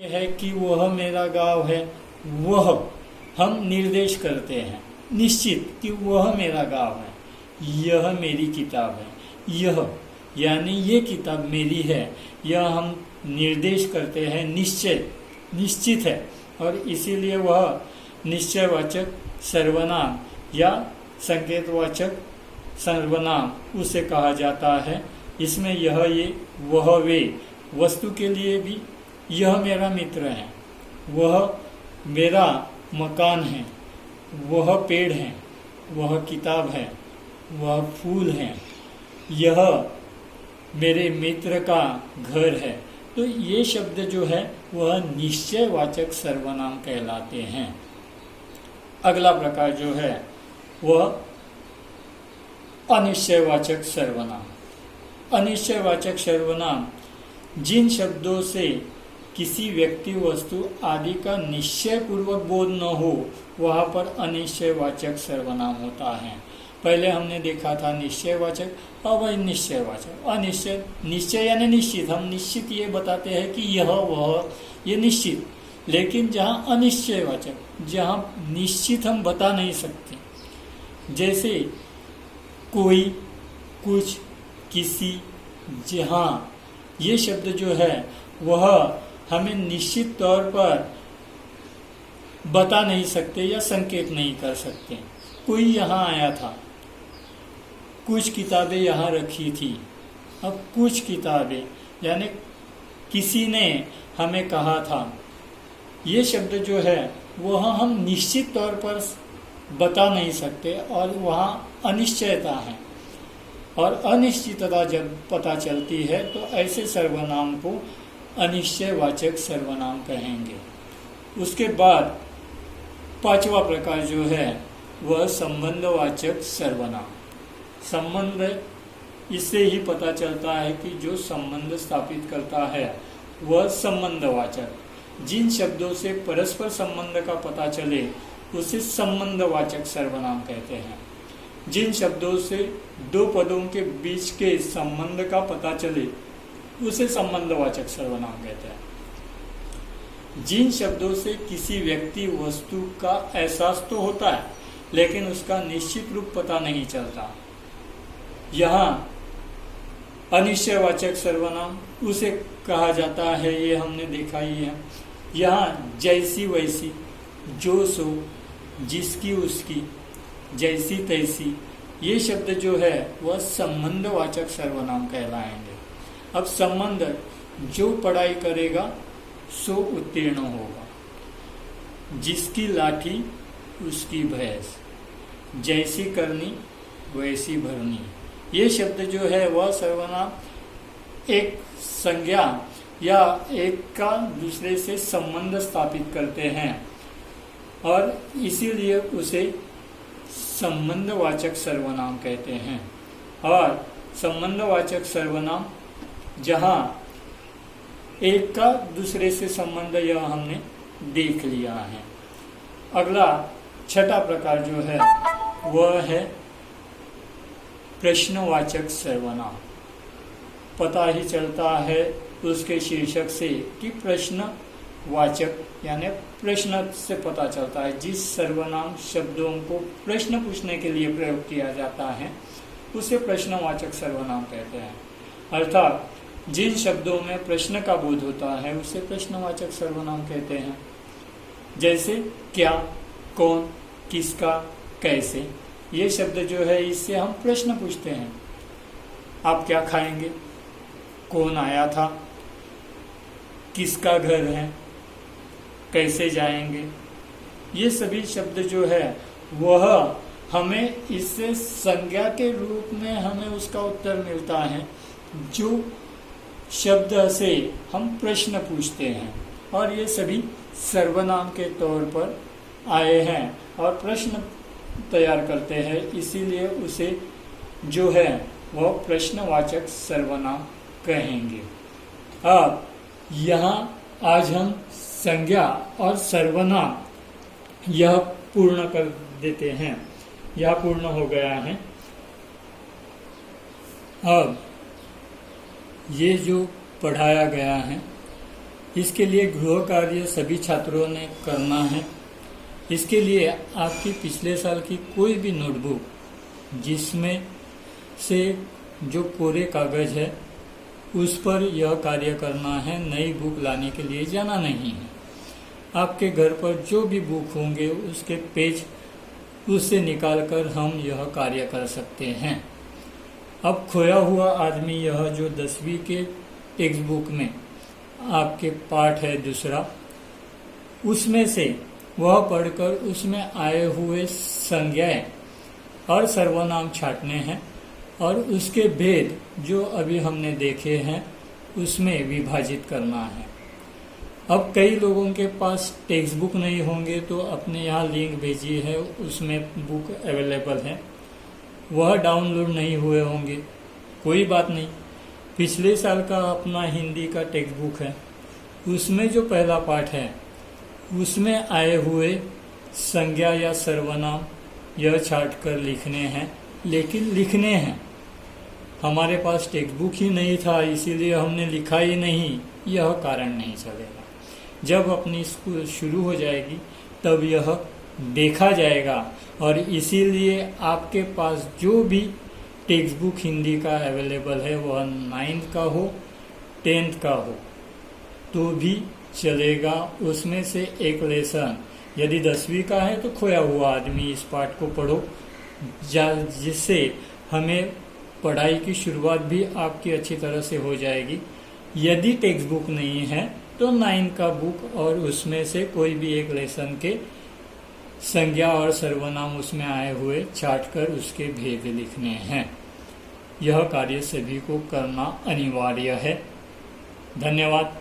है कि वह मेरा गांव है, वह हम निर्देश करते हैं निश्चित कि वह मेरा गांव है, यह मेरी किताब है, यह यानी ये किताब मेरी है, यह हम निर्देश करते हैं निश्चित है। और इसीलिए वह निश्चयवाचक सर्वनाम या संकेतवाचक सर्वनाम उसे कहा जाता है। इसमें यह ये वह वे वस्तु के लिए भी यह मेरा मित्र है, वह मेरा मकान है, वह पेड़ है, वह किताब है, वह फूल है, यह मेरे मित्र का घर है। तो ये शब्द जो है वह निश्चयवाचक सर्वनाम कहलाते हैं। अगला प्रकार जो है वह अनिश्चयवाचक सर्वनाम। अनिश्चयवाचक सर्वनाम जिन शब्दों से किसी व्यक्ति वस्तु आदि का निश्चय पूर्वक बोध न हो वहाँ पर अनिश्चयवाचक सर्वनाम होता है। पहले हमने देखा था निश्चयवाचक, अब अनिश्चयवाचक। अनिश्चय निश्चय यानी निश्चित, हम निश्चित ये बताते हैं कि यह वह ये निश्चित। लेकिन जहाँ अनिश्चयवाचक, जहाँ निश्चित हम बता नहीं सकते, जैसे कोई, कुछ, किसी, जहाँ, ये शब्द जो है वह हमें निश्चित तौर पर बता नहीं सकते या संकेत नहीं कर सकते। कोई यहाँ आया था, कुछ किताबें यहाँ रखी थी। अब कुछ किताबें यानी किसी ने हमें कहा था, ये शब्द जो है वह हम निश्चित तौर पर बता नहीं सकते और वहाँ अनिश्चयता है। और अनिश्चितता जब पता चलती है तो ऐसे सर्वनाम को अनिश्चयवाचक सर्वनाम कहेंगे। उसके बाद पांचवा प्रकार जो है वह संबंधवाचक सर्वनाम। संबंध, इससे ही पता चलता है कि जो संबंध स्थापित करता है वह संबंधवाचक। जिन शब्दों से परस्पर संबंध का पता चले उसे संबंधवाचक सर्वनाम कहते हैं। जिन शब्दों से दो पदों के बीच के संबंध का पता चले उसे संबंधवाचक सर्वनाम कहते हैं। जिन शब्दों से किसी व्यक्ति वस्तु का एहसास तो होता है लेकिन उसका निश्चित रूप पता नहीं चलता, यहाँ अनिश्चयवाचक सर्वनाम उसे कहा जाता है। ये हमने देखा ही है। यहाँ जैसी वैसी, जो सो, जिसकी उसकी, जैसी तैसी, ये शब्द जो है वह संबंधवाचक सर्वनाम कहलाएंगे। अब संबंध, जो पढ़ाई करेगा सो उत्तीर्ण होगा, जिसकी लाठी उसकी भैंस, जैसी करनी वैसी भरनी, ये शब्द जो है वह सर्वनाम एक संज्ञा या एक का दूसरे से संबंध स्थापित करते हैं और इसीलिए उसे संबंधवाचक सर्वनाम कहते हैं। और संबंधवाचक सर्वनाम जहाँ एक का दूसरे से संबंध यह हमने देख लिया है। अगला छठा प्रकार जो है वह है प्रश्नवाचक सर्वनाम। पता ही चलता है उसके शीर्षक से कि प्रश्नवाचक यानी प्रश्न से पता चलता है। जिस सर्वनाम शब्दों को प्रश्न पूछने के लिए प्रयोग किया जाता है उसे प्रश्नवाचक सर्वनाम कहते हैं। अर्थात जिन शब्दों में प्रश्न का बोध होता है उसे प्रश्नवाचक सर्वनाम कहते हैं। जैसे क्या, कौन, किसका, कैसे, ये शब्द जो है इससे हम प्रश्न पूछते हैं। आप क्या खाएंगे, कौन आया था, किसका घर है, कैसे जाएंगे, ये सभी शब्द जो है वह हमें इससे संज्ञा के रूप में हमें उसका उत्तर मिलता है जो शब्द से हम प्रश्न पूछते हैं। और ये सभी सर्वनाम के तौर पर आए हैं और प्रश्न तैयार करते हैं, इसीलिए उसे जो है वह प्रश्नवाचक सर्वनाम कहेंगे। अब यहाँ आज हम संज्ञा और सर्वनाम यह पूर्ण कर देते हैं। यह पूर्ण हो गया है। अब ये जो पढ़ाया गया है इसके लिए गृह कार्य सभी छात्रों ने करना है। इसके लिए आपकी पिछले साल की कोई भी नोटबुक जिसमें से जो कोरे कागज है उस पर यह कार्य करना है, नई बुक लाने के लिए जाना नहीं है। आपके घर पर जो भी बुक होंगे उसके पेज उससे निकालकर हम यह कार्य कर सकते हैं। अब खोया हुआ आदमी, यह जो 10वीं के टेक्स्ट बुक में आपके पाठ है दूसरा, उसमें से वह पढ़कर उसमें आए हुए संज्ञाएं और सर्वनाम छांटने हैं और उसके भेद जो अभी हमने देखे हैं उसमें विभाजित करना है। अब कई लोगों के पास टेक्स्ट बुक नहीं होंगे तो अपने यहाँ लिंक भेजी है, उसमें बुक अवेलेबल है, वह डाउनलोड नहीं हुए होंगे, कोई बात नहीं। पिछले साल का अपना हिंदी का टेक्स्ट बुक है, उसमें जो पहला पाठ है उसमें आए हुए संज्ञा या सर्वनाम यह छांट कर लिखने हैं, लेकिन लिखने हैं। हमारे पास टेक्स्ट बुक ही नहीं था इसीलिए हमने लिखा ही नहीं, यह कारण नहीं चलेगा। जब अपनी स्कूल शुरू हो जाएगी तब यह देखा जाएगा और इसीलिए आपके पास जो भी टेक्स्ट बुक हिंदी का अवेलेबल है वह 9th का हो 10th का हो तो भी चलेगा। उसमें से एक लेसन यदि 10वीं का है तो खोया हुआ आदमी, इस पाठ को पढ़ो जिससे हमें पढ़ाई की शुरुआत भी आपकी अच्छी तरह से हो जाएगी। यदि टेक्स्ट बुक नहीं है तो 9 का बुक और उसमें से कोई भी एक लेसन के संज्ञा और सर्वनाम उसमें आए हुए छांट कर उसके भेद लिखने हैं। यह कार्य सभी को करना अनिवार्य है। धन्यवाद।